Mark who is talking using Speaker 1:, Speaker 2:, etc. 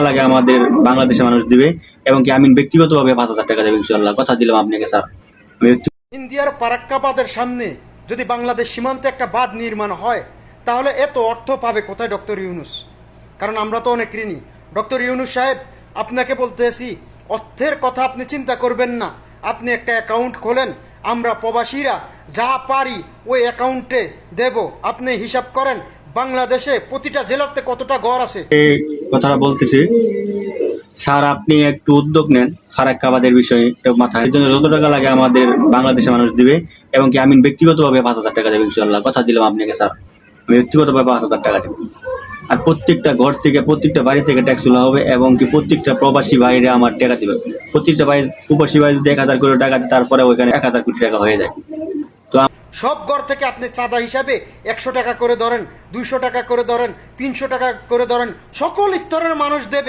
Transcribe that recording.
Speaker 1: লাগে আমাদের বাংলাদেশের মানুষ দিবে এবং কি আমি ব্যক্তিগতভাবে 5,000 টাকা দেবো ইনশাল্লাহ, কথা দিলাম আপনাকে স্যার।
Speaker 2: ইন্ডিয়ার ফারাক্কাবাদের সামনে যদি বাংলাদেশ সীমান্তে একটা বাঁধ নির্মাণ হয় তাহলে এত অর্থ পাবে কোথায় ডক্টর ইউনূস? কারণ আমরা তো অনেক ঋণী। ডক্টর ইউনূস সাহেব, আপনাকে বলতেছি, অর্থের কথা আপনি চিন্তা করবেন না। আপনি একটা অ্যাকাউন্ট খোলেন, আমরা প্রবাসীরা যা পারি ওই অ্যাকাউন্টে দেব। আপনি হিসাব করেন বাংলাদেশে প্রতিটা জেলাতে কতটা ঘর আছে।
Speaker 1: এই কথাটা বলতেছি স্যার, আপনি একটু উদ্যোগ নেন ফারাক্কাবাদের বিষয়ে মাথায়, এর জন্য যত টাকা লাগে আমাদের বাংলাদেশের মানুষ দিবে এবং কি আমি ব্যক্তিগতভাবে 5,000 টাকা দেবো ইনশাল্লাহ, কথা দিলাম আপনাকে স্যার। আমি ব্যক্তিগতভাবে 5,000 টাকা দেবো। আর প্রত্যেকটা ঘর থেকে, প্রত্যেকটা বাড়ি থেকে ট্যাক্স তোলা হবে এবং কি প্রত্যেকটা প্রবাসী বাইরে আমার টাকা দিবে। প্রত্যেকটা প্রবাসী বাইরে যদি 1,000 করে টাকা দেয়, তারপরে ওইখানে 1,000 কোটি টাকা হয়ে যায়। তো
Speaker 2: সব ঘর থেকে আপনি চাঁদা হিসাবে 100 টাকা করে ধরেন, 200 টাকা করে ধরেন, 300 টাকা করে ধরেন, সকল স্তরের মানুষ দেবে।